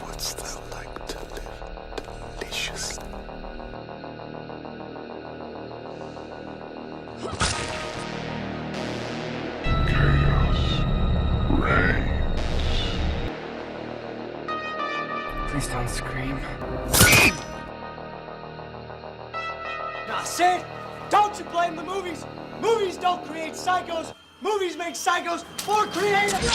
Wouldst thou like to live deliciously? Chaos reigns. Please don't scream. Nah, Sid, don't you blame the movies. Movies don't create psychos. Movies make psychos more creative.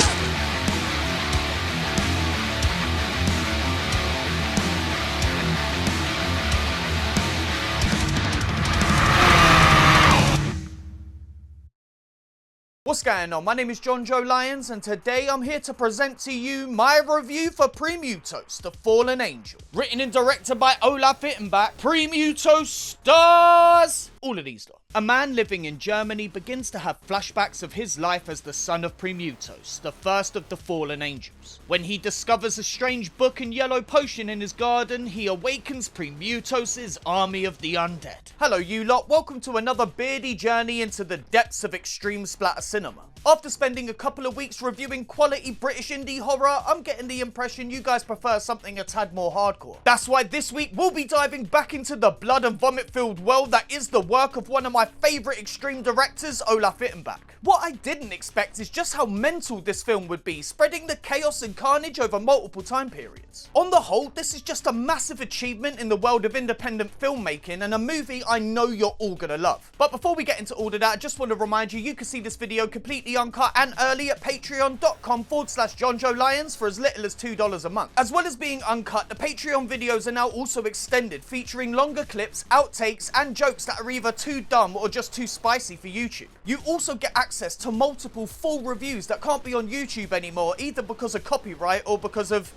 What's going on? My name is Jonjo Lyons, and today I'm here to present to you my review for Premutos, The Fallen Angel. Written and directed by Olaf Ittenbach, Premutos stars all of these lot. A man living in Germany begins to have flashbacks of his life as the son of Premutos, the first of the fallen angels. When he discovers a strange book and yellow potion in his garden, he awakens Premutos' army of the undead. Hello you lot, welcome to another beardy journey into the depths of extreme splatter cinema. After spending a couple of weeks reviewing quality British indie horror, I'm getting the impression you guys prefer something a tad more hardcore. That's why this week we'll be diving back into the blood and vomit filled world that is the work of one of my favourite extreme directors, Olaf Ittenbach. What I didn't expect is just how mental this film would be, spreading the chaos and carnage over multiple time periods. On the whole, this is just a massive achievement in the world of independent filmmaking and a movie I know you're all gonna love. But before we get into all of that, I just want to remind you, you can see this video completely uncut and early at patreon.com/Jonjo Lyons for as little as $2 a month. As well as being uncut, the Patreon videos are now also extended, featuring longer clips, outtakes, and jokes that are either too dumb or just too spicy for YouTube. You also get access to multiple full reviews that can't be on YouTube anymore, either because of copyright or because of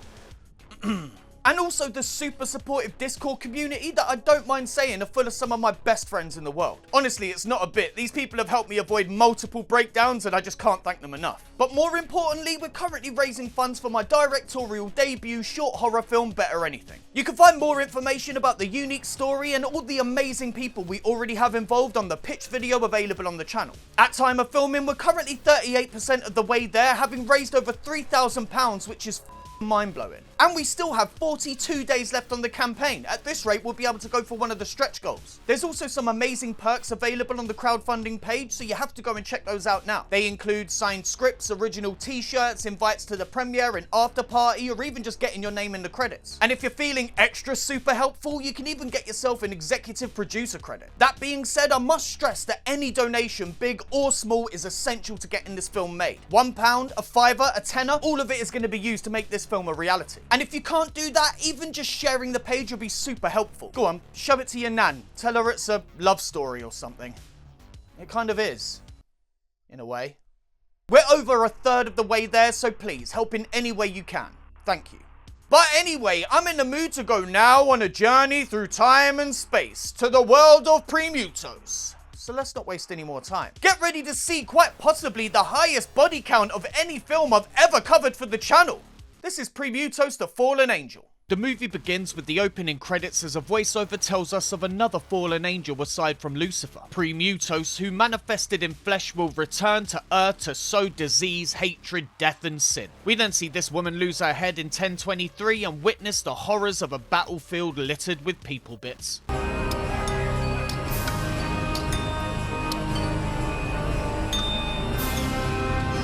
and also the super supportive Discord community that I don't mind saying are full of some of my best friends in the world. Honestly, it's not a bit. These people have helped me avoid multiple breakdowns and I just can't thank them enough. But more importantly, we're currently raising funds for my directorial debut short horror film, Better Anything. You can find more information about the unique story and all the amazing people we already have involved on the pitch video available on the channel. At time of filming, we're currently 38% of the way there, having raised over £3,000, which is mind-blowing. And we still have 42 days left on the campaign. At this rate, we'll be able to go for one of the stretch goals. There's also some amazing perks available on the crowdfunding page, so you have to go and check those out now. They include signed scripts, original t-shirts, invites to the premiere and after party, or even just getting your name in the credits. And if you're feeling extra super helpful, you can even get yourself an executive producer credit. That being said, I must stress that any donation, big or small, is essential to getting this film made. £1, a fiver, a tenner, all of it is going to be used to make this film a reality. And if you can't do that, even just sharing the page will be super helpful. Go on, show it to your nan. Tell her it's a love story or something. It kind of is, in a way. We're over a third of the way there, so please, help in any way you can. Thank you. But anyway, I'm in the mood to go now on a journey through time and space to the world of Premutos. So let's not waste any more time. Get ready to see quite possibly the highest body count of any film I've ever covered for the channel. This is Premutos, The Fallen Angel. The movie begins with the opening credits as a voiceover tells us of another fallen angel aside from Lucifer. Premutos, who manifested in flesh, will return to Earth to sow disease, hatred, death, and sin. We then see this woman lose her head in 1023 and witness the horrors of a battlefield littered with people bits.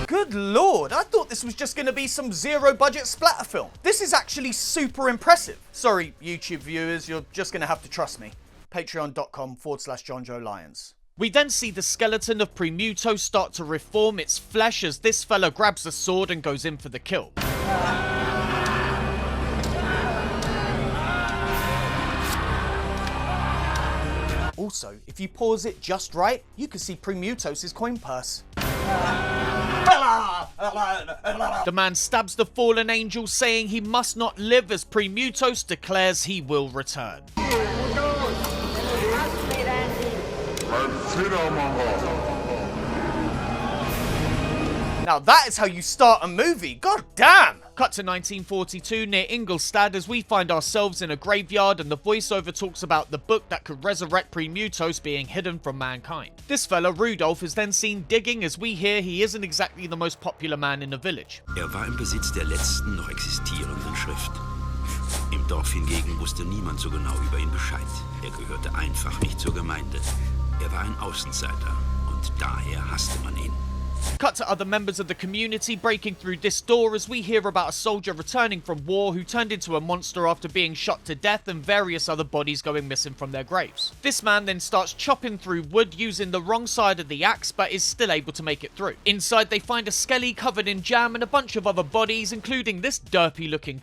Good lord, I thought this was just going to be some zero-budget splatter film. This is actually super impressive. Sorry, YouTube viewers, you're just going to have to trust me. Patreon.com/Jonjo Lyons. We then see the skeleton of Premutos start to reform its flesh as this fella grabs a sword and goes in for the kill. Also, if you pause it just right, you can see Premutos' coin purse. The man stabs the fallen angel, saying he must not live as Premutos declares he will return. Now that is how you start a movie, god damn! Cut to 1942 near Ingolstadt as we find ourselves in a graveyard and the voiceover talks about the book that could resurrect Premutos being hidden from mankind. This fella, Rudolf, is then seen digging as we hear he isn't exactly the most popular man in the village. War im Besitz der letzten noch existierenden Schrift. Im Dorf hingegen wusste niemand so genau über ihn Bescheid. Er gehörte einfach nicht zur Gemeinde. Er war ein Außenseiter und daher hasste man ihn. Cut to other members of the community breaking through this door as we hear about a soldier returning from war who turned into a monster after being shot to death and various other bodies going missing from their graves. This man then starts chopping through wood using the wrong side of the axe but is still able to make it through. Inside they find a skelly covered in jam and a bunch of other bodies, including this derpy looking.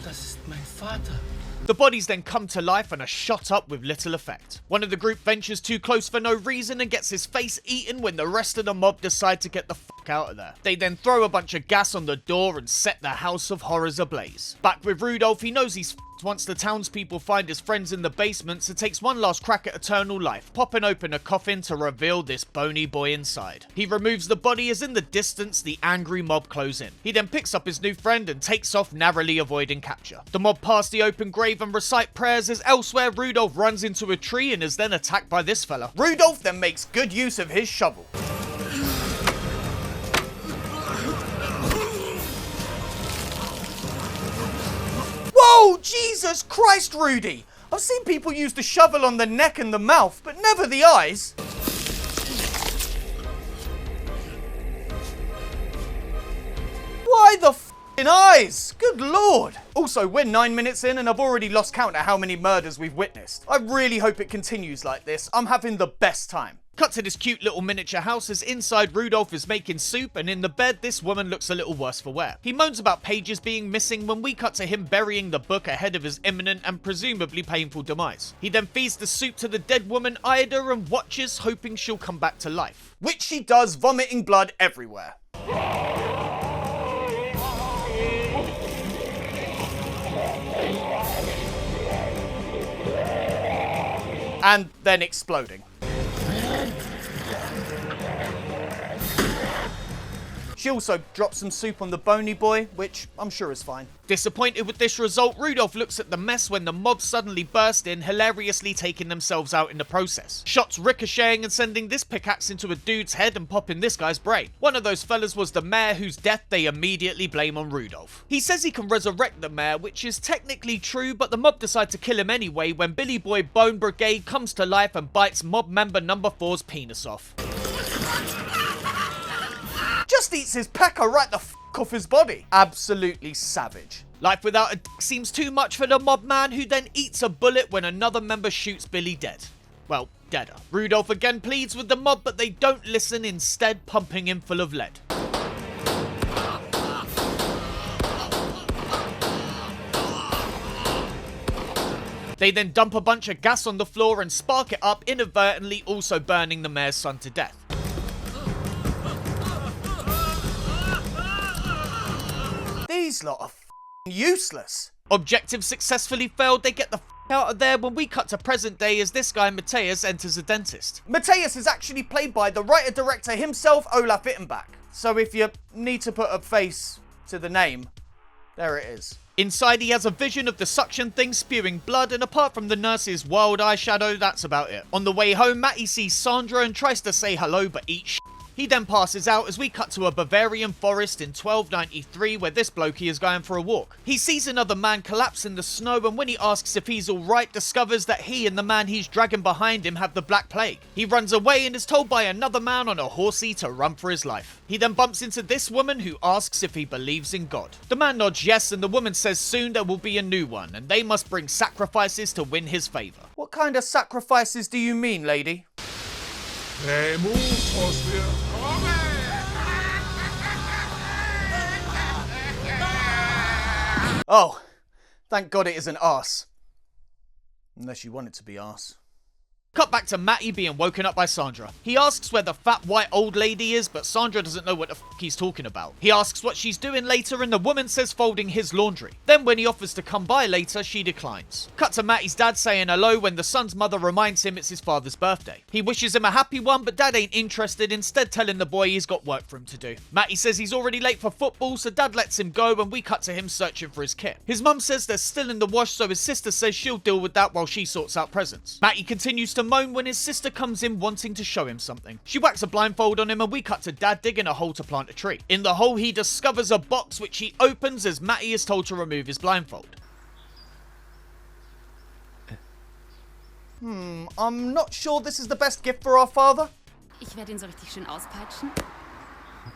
Das ist mein Vater. The bodies then come to life and are shot up with little effect. One of the group ventures too close for no reason and gets his face eaten when the rest of the mob decide to get the fuck out of there. They then throw a bunch of gas on the door and set the house of horrors ablaze. Back with Rudolph, he knows he's fucked once the townspeople find his friends in the basement, so takes one last crack at eternal life, popping open a coffin to reveal this bony boy inside. He removes the body as in the distance the angry mob close in. He then picks up his new friend and takes off, narrowly avoiding capture. The mob pass the open grave and recite prayers as elsewhere Rudolph runs into a tree and is then attacked by this fella. Rudolph then makes good use of his shovel. Whoa, Jesus Christ, Rudy! I've seen people use the shovel on the neck and the mouth, but never the eyes. Why the f***ing eyes? Good lord! Also, we're 9 minutes in and I've already lost count at how many murders we've witnessed. I really hope it continues like this. I'm having the best time. Cut to this cute little miniature house as inside Rudolph is making soup and in the bed this woman looks a little worse for wear. He moans about pages being missing when we cut to him burying the book ahead of his imminent and presumably painful demise. He then feeds the soup to the dead woman Ida and watches hoping she'll come back to life. Which she does, vomiting blood everywhere. And then exploding. She also drops some soup on the bony boy, which I'm sure is fine. Disappointed with this result, Rudolph looks at the mess when the mob suddenly burst in, hilariously taking themselves out in the process. Shots ricocheting and sending this pickaxe into a dude's head and popping this guy's brain. One of those fellas was the mayor, whose death they immediately blame on Rudolph. He says he can resurrect the mayor, which is technically true, but the mob decide to kill him anyway when Billy Boy Bone Brigade comes to life and bites mob member number 4's penis off. Just eats his pecker right the f*** off his body. Absolutely savage. Life without a dick seems too much for the mob man, who then eats a bullet when another member shoots Billy dead. Well, deader. Rudolph again pleads with the mob, but they don't listen, instead pumping him full of lead. They then dump a bunch of gas on the floor and spark it up, inadvertently also burning the mayor's son to death. These lot are f***ing useless. Objective successfully failed. They get the f*** out of there when we cut to present day as this guy Mateus enters a dentist. Mateus is actually played by the writer-director himself, Olaf Ittenbach. So if you need to put a face to the name, there it is. Inside he has a vision of the suction thing spewing blood, and apart from the nurse's wild eyeshadow, that's about it. On the way home, Matty sees Sandra and tries to say hello but eats shit. He then passes out as we cut to a Bavarian forest in 1293 where this blokey is going for a walk. He sees another man collapse in the snow, and when he asks if he's alright, discovers that he and the man he's dragging behind him have the Black Plague. He runs away and is told by another man on a horsey to run for his life. He then bumps into this woman who asks if he believes in God. The man nods yes, and the woman says soon there will be a new one and they must bring sacrifices to win his favour. What kind of sacrifices do you mean, lady? Premutos, wir kommen! Oh, thank God it isn't arse. Unless you want it to be arse. Cut back to Matty being woken up by Sandra. He asks where the fat white old lady is, but Sandra doesn't know what the f*** he's talking about. He asks what she's doing later, and the woman says folding his laundry. Then when he offers to come by later, she declines. Cut to Matty's dad saying hello when the son's mother reminds him it's his father's birthday. He wishes him a happy one, but dad ain't interested, instead telling the boy he's got work for him to do. Matty says he's already late for football, so dad lets him go, and we cut to him searching for his kit. His mum says they're still in the wash, so his sister says she'll deal with that while she sorts out presents. Matty continues to to moan when his sister comes in wanting to show him something. She whacks a blindfold on him and we cut to Dad digging a hole to plant a tree. In the hole he discovers a box which he opens as Matty is told to remove his blindfold. I'm not sure this is the best gift for our father. Ich werde ihn so richtig schön auspeitschen.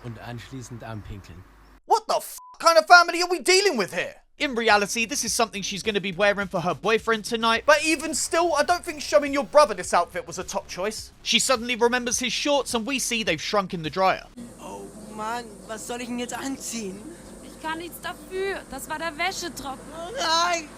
Und anschließend anpinkeln. What the kind of family are we dealing with here? In reality, this is something she's going to be wearing for her boyfriend tonight, but even still, I don't think showing your brother this outfit was a top choice. She suddenly remembers his shorts and we see they've shrunk in the dryer. Oh Mann, was soll ich denn jetzt anziehen? Ich kann nichts dafür. Das war der Wäschetrockner. Nein!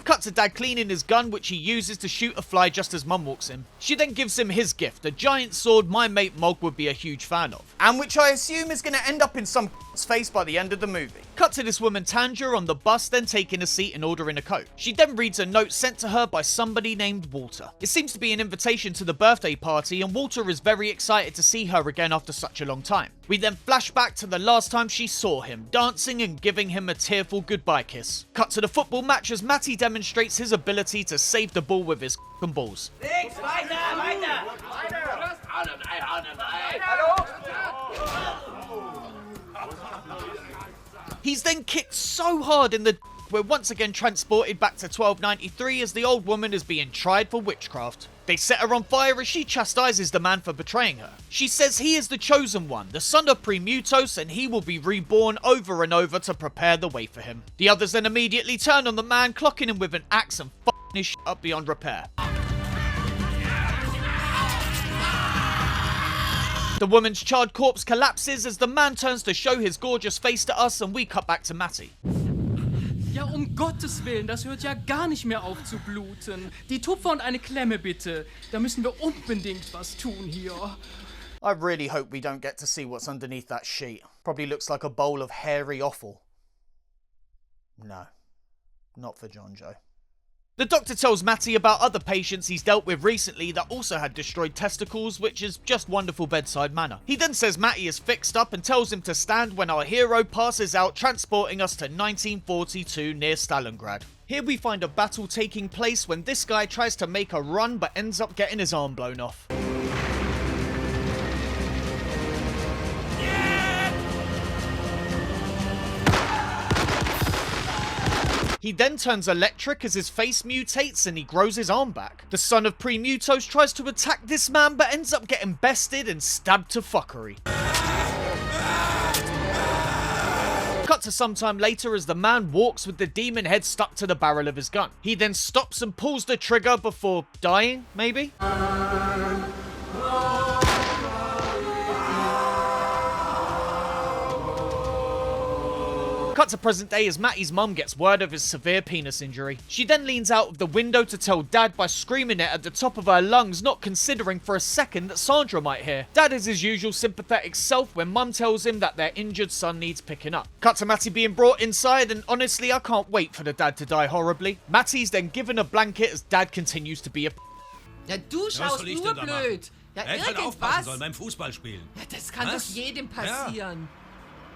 Cut to Dad cleaning his gun, which he uses to shoot a fly just as Mum walks in. She then gives him his gift, a giant sword my mate Mog would be a huge fan of, and which I assume is going to end up in some face by the end of the movie. Cut to this woman Tanja on the bus, then taking a seat and ordering a Coke. She then reads a note sent to her by somebody named Walter. It seems to be an invitation to the birthday party, and Walter is very excited to see her again after such a long time. We then flash back to the last time she saw him, dancing and giving him a tearful goodbye kiss. Cut to the football match as Matty demonstrates his ability to save the ball with his f***ing balls. He's then kicked so hard in the we're once again transported back to 1293 as the old woman is being tried for witchcraft. They set her on fire as she chastises the man for betraying her. She says he is the chosen one, the son of Premutos, and he will be reborn over and over to prepare the way for him. The others then immediately turn on the man, clocking him with an axe and f***ing his shit up beyond repair. The woman's charred corpse collapses as the man turns to show his gorgeous face to us and we cut back to Matty. Ja, Gottes Willen, das hört ja gar nicht mehr auf zu bluten. Die Tupfer und eine Klemme bitte. Da müssen wir unbedingt was tun hier. I really hope we don't get to see what's underneath that sheet. Probably looks like a bowl of hairy offal. No, not for Jonjo. The doctor tells Matty about other patients he's dealt with recently that also had destroyed testicles, which is just wonderful bedside manner. He then says Matty is fixed up and tells him to stand when our hero passes out, transporting us to 1942 near Stalingrad. Here we find a battle taking place when this guy tries to make a run but ends up getting his arm blown off. He then turns electric as his face mutates and he grows his arm back. The son of Premutos tries to attack this man but ends up getting bested and stabbed to fuckery. Cut to sometime later as the man walks with the demon head stuck to the barrel of his gun. He then stops and pulls the trigger before dying, maybe? Cut to present day as Matty's mum gets word of his severe penis injury. She then leans out of the window to tell Dad by screaming it at the top of her lungs, not considering for a second that Sandra might hear. Dad is his usual sympathetic self when Mum tells him that their injured son needs picking up. Cut to Matty being brought inside, and honestly I can't wait for the dad to die horribly. Matty's then given a blanket as Dad continues to be a Ja, du schaust nur blöd. Ja, Halt aufpassen sollen beim Fußballspielen. Ja, das kann doch jedem passieren.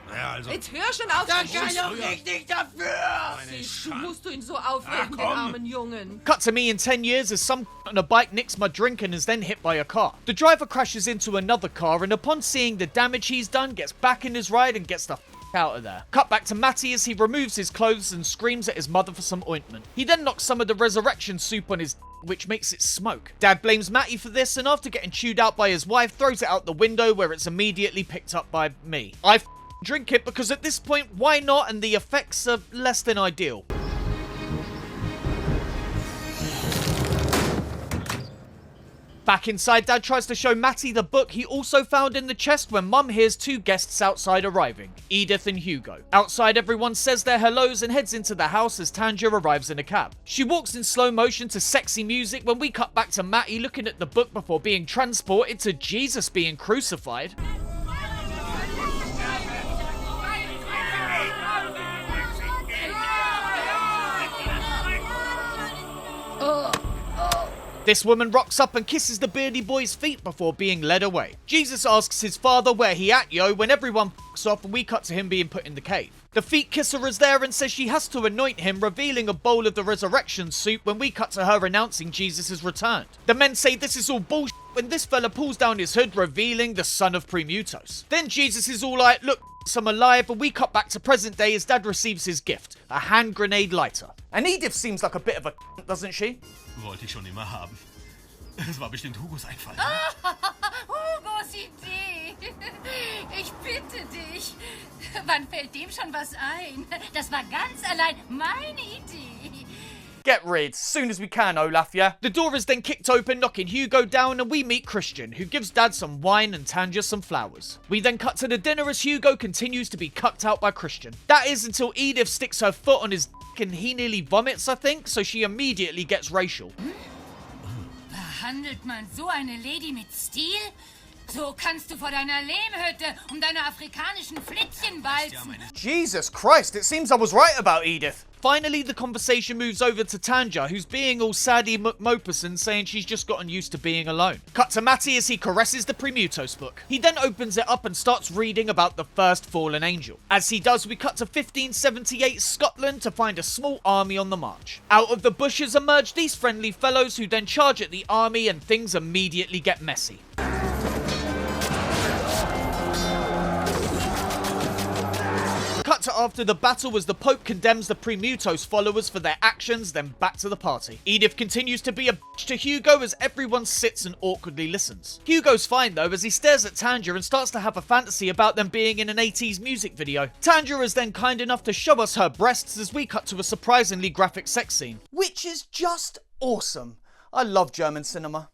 Ja, also. Jetzt hör schon auf. Da kann doch ich nicht dafür! Du musst du ihn so aufregen, den armen Jungen. Cut to me in 10 years as some on a bike nicks my drink and is then hit by a car. The driver crashes into another car and upon seeing the damage he's done gets back in his ride and gets the out of there. Cut back to Matty as he removes his clothes and screams at his mother for some ointment. He then knocks some of the resurrection soup on his which makes it smoke. Dad blames Matty for this and after getting chewed out by his wife throws it out the window where it's immediately picked up by me. I drink it because at this point, why not? And the effects are less than ideal. Back inside, Dad tries to show Matty the book he also found in the chest when Mum hears two guests outside arriving, Edith and Hugo. Outside, everyone says their hellos and heads into the house as Tanja arrives in a cab. She walks in slow motion to sexy music when we cut back to Matty looking at the book before being transported to Jesus being crucified. This woman rocks up and kisses the beardy boy's feet before being led away. Jesus asks his father where he at, yo, when everyone f***s off and we cut to him being put in the cave. The feet kisser is there and says she has to anoint him, revealing a bowl of the resurrection soup when we cut to her announcing Jesus has returned. The men say this is all bullshit when this fella pulls down his hood, revealing the son of Premutos. Then Jesus is all like, look, I'm alive, and we cut back to present day as Dad receives his gift, a hand grenade lighter. And Edith seems like a bit of a doesn't she? Wollte ich schon immer haben. Es war bestimmt Hugos Einfall. Hugos Idee. Ich bitte dich. Wann fällt dem schon was ein? Das war ganz allein meine Idee. Get rid, soon as we can, Olaf, yeah? The door is then kicked open, knocking Hugo down, and we meet Christian, who gives Dad some wine and Tanja some flowers. We then cut to the dinner as Hugo continues to be cucked out by Christian. That is until Edith sticks her foot on his dick and he nearly vomits, I think, so she immediately gets racial. Behandelt man so eine Lady mit Stil? So kannst du vor deiner Lehmhütte deine afrikanischen Flittchen balzen. Jesus Christ, it seems I was right about Edith. Finally, the conversation moves over to Tanja, who's being all Sadie McMoperson, saying she's just gotten used to being alone. Cut to Matty as he caresses the Premutos book. He then opens it up and starts reading about the first fallen angel. As he does, we cut to 1578 Scotland to find a small army on the march. Out of the bushes emerge these friendly fellows who then charge at the army and things immediately get messy. Cut to after the battle as the Pope condemns the Premutos followers for their actions, then back to the party. Edith continues to be a bitch to Hugo as everyone sits and awkwardly listens. Hugo's fine though as he stares at Tanja and starts to have a fantasy about them being in an 80s music video. Tanja is then kind enough to show us her breasts as we cut to a surprisingly graphic sex scene. Which is just awesome. I love German cinema.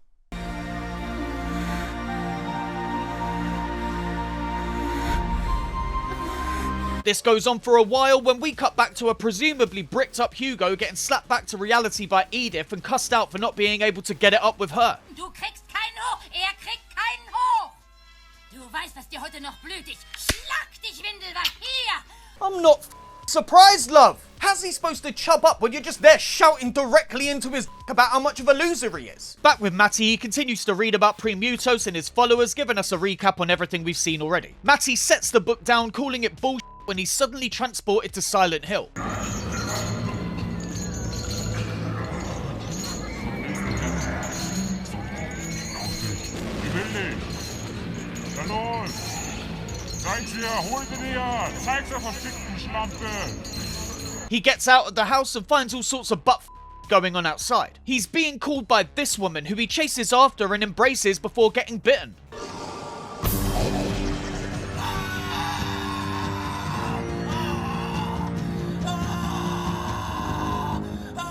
This goes on for a while when we cut back to a presumably bricked up Hugo getting slapped back to reality by Edith and cussed out for not being able to get it up with her. Du kriegst keinen hoch, kriegt keinen hoch. Du weißt, was dir heute noch blüht. Ich schlag dich, Windelwald, hier. I'm not surprised, love. How's he supposed to chub up when you're just there shouting directly into his about how much of a loser he is? Back with Matty, he continues to read about Premutos and his followers, giving us a recap on everything we've seen already. Matty sets the book down, calling it bullshit, when he's suddenly transported to Silent Hill. He gets out of the house and finds all sorts of butt going on outside. He's being called by this woman who he chases after and embraces before getting bitten.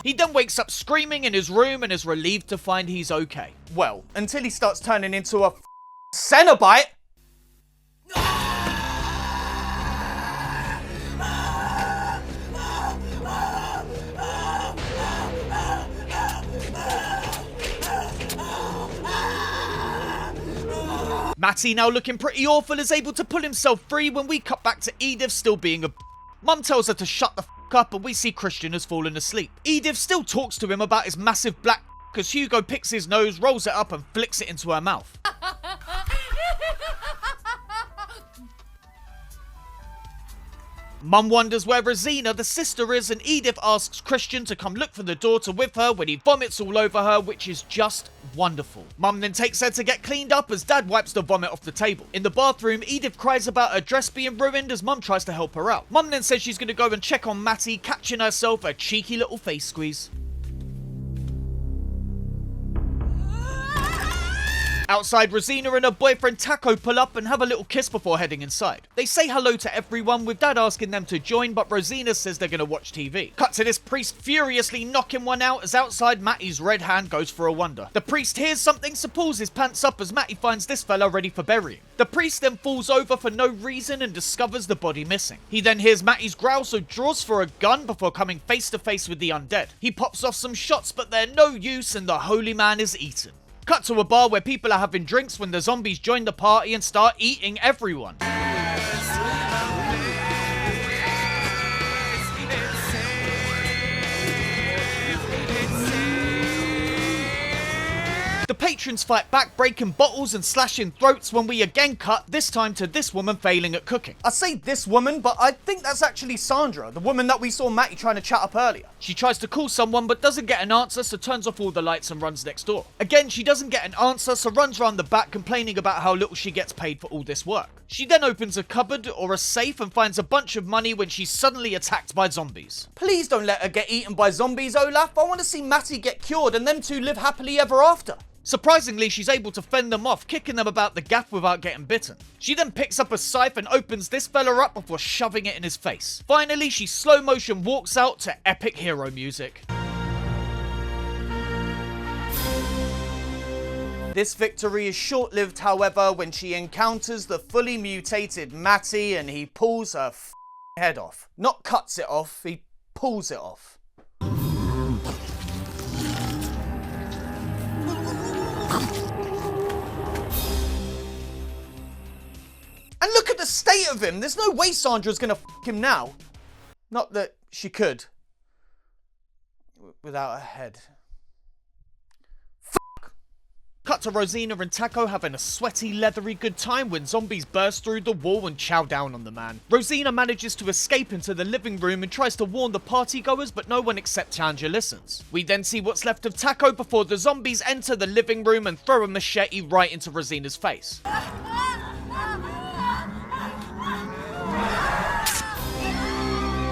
He then wakes up screaming in his room and is relieved to find he's okay. Well, until he starts turning into a Cenobite. Matty, now looking pretty awful, is able to pull himself free when we cut back to Edith still being a Mum tells her to shut the up and we see Christian has fallen asleep. Edith still talks to him about his massive black as Hugo picks his nose, rolls it up and flicks it into her mouth. Mum wonders where Rosina, the sister, is, and Edith asks Christian to come look for the daughter with her when he vomits all over her, which is just wonderful. Mum then takes her to get cleaned up as Dad wipes the vomit off the table. In the bathroom, Edith cries about her dress being ruined as Mum tries to help her out. Mum then says she's going to go and check on Matty, catching herself a cheeky little face squeeze. Outside, Rosina and her boyfriend Taco pull up and have a little kiss before heading inside. They say hello to everyone, with Dad asking them to join, but Rosina says they're going to watch TV. Cut to this priest furiously knocking one out as outside Matty's red hand goes for a wander. The priest hears something, so pulls his pants up as Matty finds this fella ready for burying. The priest then falls over for no reason and discovers the body missing. He then hears Matty's growl, so draws for a gun before coming face to face with the undead. He pops off some shots, but they're no use and the holy man is eaten. Cut to a bar where people are having drinks when the zombies join the party and start eating everyone. The patrons fight back, breaking bottles and slashing throats when we again cut, this time to this woman failing at cooking. I say this woman, but I think that's actually Sandra, the woman that we saw Matty trying to chat up earlier. She tries to call someone but doesn't get an answer, so turns off all the lights and runs next door. Again, she doesn't get an answer, so runs round the back complaining about how little she gets paid for all this work. She then opens a cupboard or a safe and finds a bunch of money when she's suddenly attacked by zombies. Please don't let her get eaten by zombies, Olaf. I want to see Matty get cured and them two live happily ever after. Surprisingly, she's able to fend them off, kicking them about the gaff without getting bitten. She then picks up a scythe and opens this fella up before shoving it in his face. Finally, she slow motion walks out to epic hero music. This victory is short-lived, however, when she encounters the fully mutated Matty and he pulls her head off. Not cuts it off, he pulls it off. And look at the state of him. There's no way Sandra's gonna him now. Not that she could. Without a head. Cut to Rosina and Taco having a sweaty, leathery good time when zombies burst through the wall and chow down on the man. Rosina manages to escape into the living room and tries to warn the partygoers, but no one except Tanja listens. We then see what's left of Taco before the zombies enter the living room and throw a machete right into Rosina's face.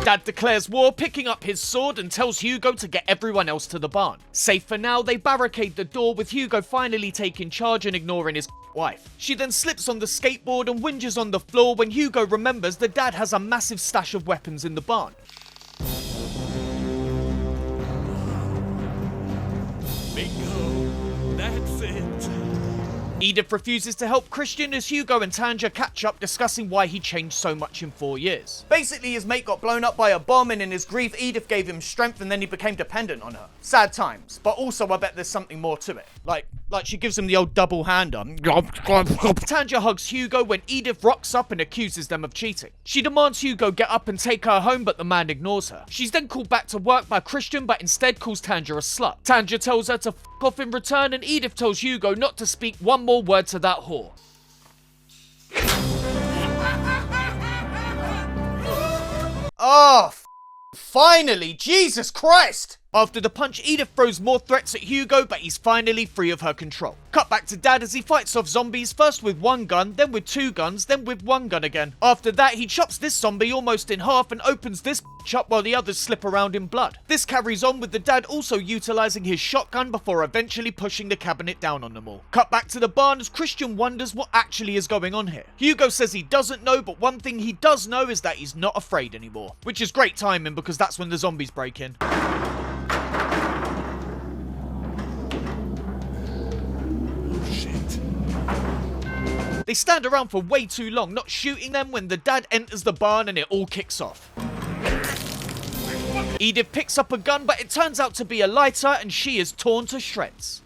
Dad declares war, picking up his sword and tells Hugo to get everyone else to the barn. Safe for now, they barricade the door with Hugo finally taking charge and ignoring his wife. She then slips on the skateboard and whinges on the floor when Hugo remembers that Dad has a massive stash of weapons in the barn. Bingo. That's it. Edith refuses to help Christian as Hugo and Tanja catch up, discussing why he changed so much in 4 years. Basically, his mate got blown up by a bomb and in his grief, Edith gave him strength and then he became dependent on her. Sad times, but also I bet there's something more to it. Like she gives him the old double hander. Tanja hugs Hugo when Edith rocks up and accuses them of cheating. She demands Hugo get up and take her home, but the man ignores her. She's then called back to work by Christian, but instead calls Tanja a slut. Tanja tells her to f off in return, and Edith tells Hugo not to speak one more word to that whore. Oh, finally! Jesus Christ! After the punch, Edith throws more threats at Hugo, but he's finally free of her control. Cut back to Dad as he fights off zombies, first with one gun, then with two guns, then with one gun again. After that, he chops this zombie almost in half and opens this up while the others slip around in blood. This carries on with the Dad also utilising his shotgun before eventually pushing the cabinet down on them all. Cut back to the barn as Christian wonders what actually is going on here. Hugo says he doesn't know, but one thing he does know is that he's not afraid anymore. Which is great timing because that's when the zombies break in. They stand around for way too long, not shooting them when the Dad enters the barn and it all kicks off. Edith picks up a gun, but it turns out to be a lighter and she is torn to shreds.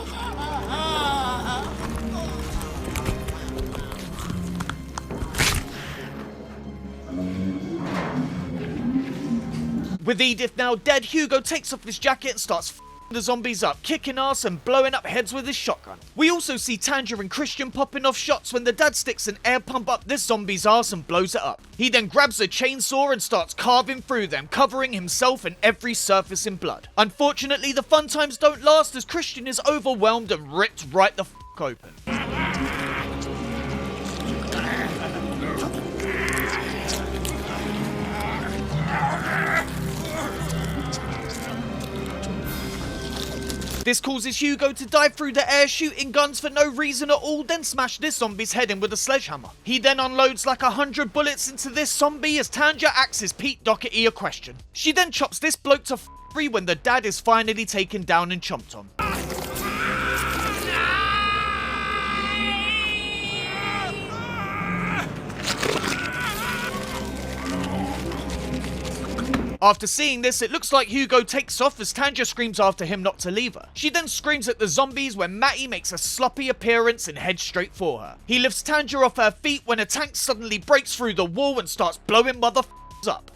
With Edith now dead, Hugo takes off his jacket and starts the zombies up, kicking ass and blowing up heads with his shotgun. We also see Tanja and Christian popping off shots when the Dad sticks an air pump up this zombie's ass and blows it up. He then grabs a chainsaw and starts carving through them, covering himself and every surface in blood. Unfortunately, the fun times don't last as Christian is overwhelmed and ripped right the f*** open. This causes Hugo to dive through the air, shooting guns for no reason at all, then smash this zombie's head in with a sledgehammer. He then unloads like 100 bullets into this zombie as Tanja asks Pete Doherty a question. She then chops this bloke to free when the Dad is finally taken down and chomped on. After seeing this, it looks like Hugo takes off as Tanja screams after him not to leave her. She then screams at the zombies when Matty makes a sloppy appearance and heads straight for her. He lifts Tanja off her feet when a tank suddenly breaks through the wall and starts blowing motherfuckers up.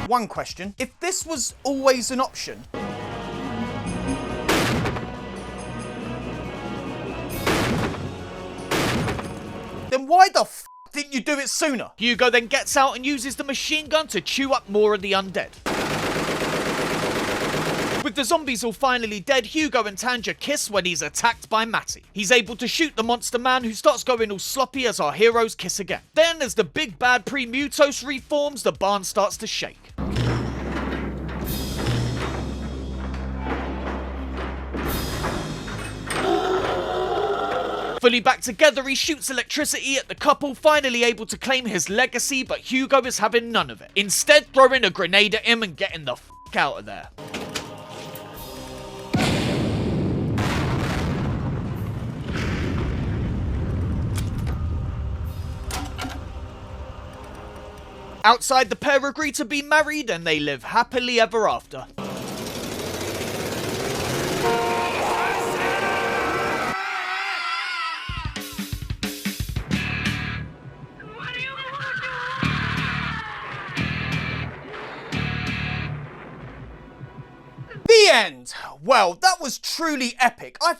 One question, if this was always an option, then why the f didn't you do it sooner? Hugo then gets out and uses the machine gun to chew up more of the undead. With the zombies all finally dead, Hugo and Tanja kiss when he's attacked by Matty. He's able to shoot the monster man, who starts going all sloppy as our heroes kiss again. Then, as the big bad Premutos reforms, the barn starts to shake. Fully back together, he shoots electricity at the couple, finally able to claim his legacy, but Hugo is having none of it. Instead, throwing a grenade at him and getting the f*** out of there. Outside, the pair agree to be married and they live happily ever after. The end! Well, that was truly epic. I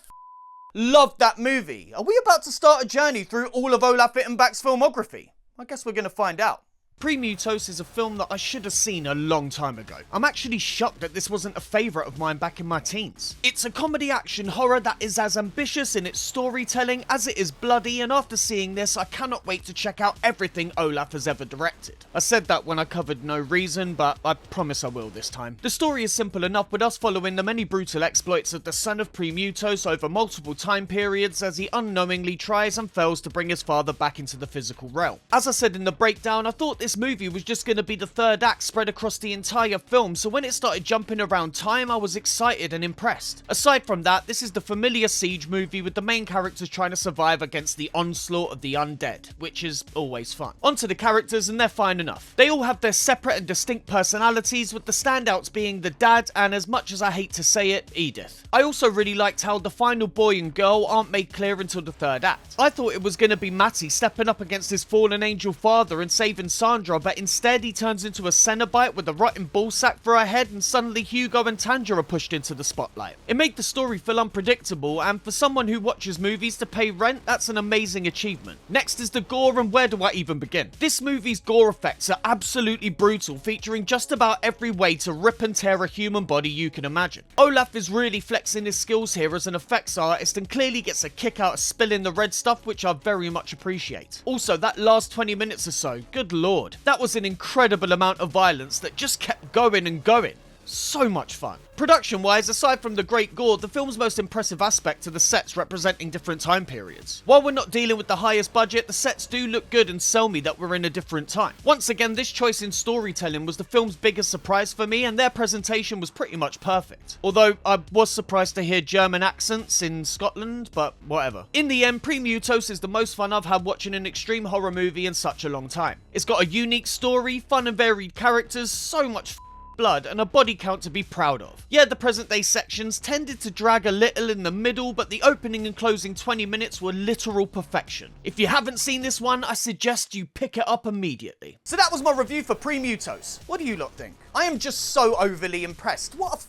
loved that movie. Are we about to start a journey through all of Olaf Ittenbach's filmography? I guess we're going to find out. Premutos is a film that I should have seen a long time ago. I'm actually shocked that this wasn't a favourite of mine back in my teens. It's a comedy action horror that is as ambitious in its storytelling as it is bloody, and after seeing this, I cannot wait to check out everything Olaf has ever directed. I said that when I covered No Reason, but I promise I will this time. The story is simple enough, with us following the many brutal exploits of the son of Premutos over multiple time periods as he unknowingly tries and fails to bring his father back into the physical realm. As I said in the breakdown, I thought this movie was just going to be the third act spread across the entire film, so when it started jumping around time, I was excited and impressed. Aside from that, this is the familiar siege movie with the main characters trying to survive against the onslaught of the undead, which is always fun. Onto the characters, and they're fine enough. They all have their separate and distinct personalities, with the standouts being the dad and, as much as I hate to say it, Edith. I also really liked how the final boy and girl aren't made clear until the third act. I thought it was going to be Matty stepping up against his fallen angel father and saving Sandra, but instead he turns into a Cenobite with a rotten ballsack for a head, and suddenly Hugo and Tanja are pushed into the spotlight. It made the story feel unpredictable, and for someone who watches movies to pay rent, that's an amazing achievement. Next is the gore, and where do I even begin? This movie's gore effects are absolutely brutal, featuring just about every way to rip and tear a human body you can imagine. Olaf is really flexing his skills here as an effects artist, and clearly gets a kick out of spilling the red stuff, which I very much appreciate. Also, that last 20 minutes or so, good lord, that was an incredible amount of violence that just kept going and going. So much fun. Production-wise, aside from the great gore, the film's most impressive aspect are the sets representing different time periods. While we're not dealing with the highest budget, the sets do look good and sell me that we're in a different time. Once again, this choice in storytelling was the film's biggest surprise for me, and their presentation was pretty much perfect. Although, I was surprised to hear German accents in Scotland, but whatever. In the end, Premutos is the most fun I've had watching an extreme horror movie in such a long time. It's got a unique story, fun and varied characters, so much blood, and a body count to be proud of. Yeah, the present day sections tended to drag a little in the middle, but the opening and closing 20 minutes were literal perfection. If you haven't seen this one, I suggest you pick it up immediately. So that was my review for Premutos. What do you lot think? I am just so overly impressed. What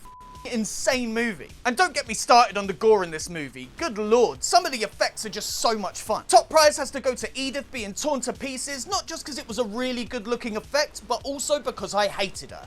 a insane movie. And don't get me started on the gore in this movie. Good lord, some of the effects are just so much fun. Top prize has to go to Edith being torn to pieces, not just because it was a really good looking effect, but also because I hated her.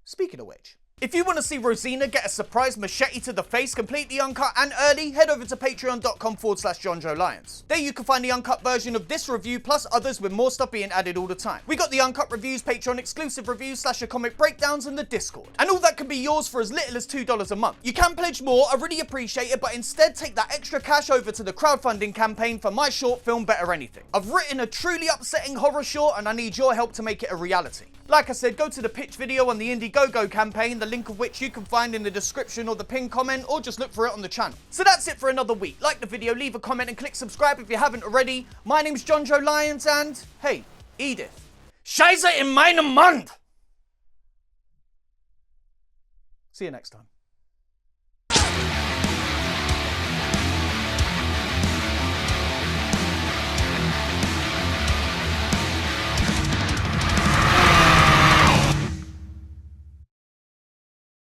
Speaking of which, if you want to see Rosina get a surprise machete to the face completely uncut and early, head over to patreon.com/Jonjo Lyons. There you can find the uncut version of this review plus others with more stuff being added all the time. We got the uncut reviews, Patreon exclusive reviews, / comic breakdowns and the Discord. And all that can be yours for as little as $2 a month. You can pledge more, I really appreciate it, but instead take that extra cash over to the crowdfunding campaign for my short film Better Anything. I've written a truly upsetting horror short and I need your help to make it a reality. Like I said, go to the pitch video on the Indiegogo campaign, the link of which you can find in the description or the pinned comment, or just look for it on the channel. So that's it for another week. Like the video, leave a comment and click subscribe if you haven't already. My name's Jonjo Lyons and, hey, Edith. Scheiße in meinem Mund! See you next time.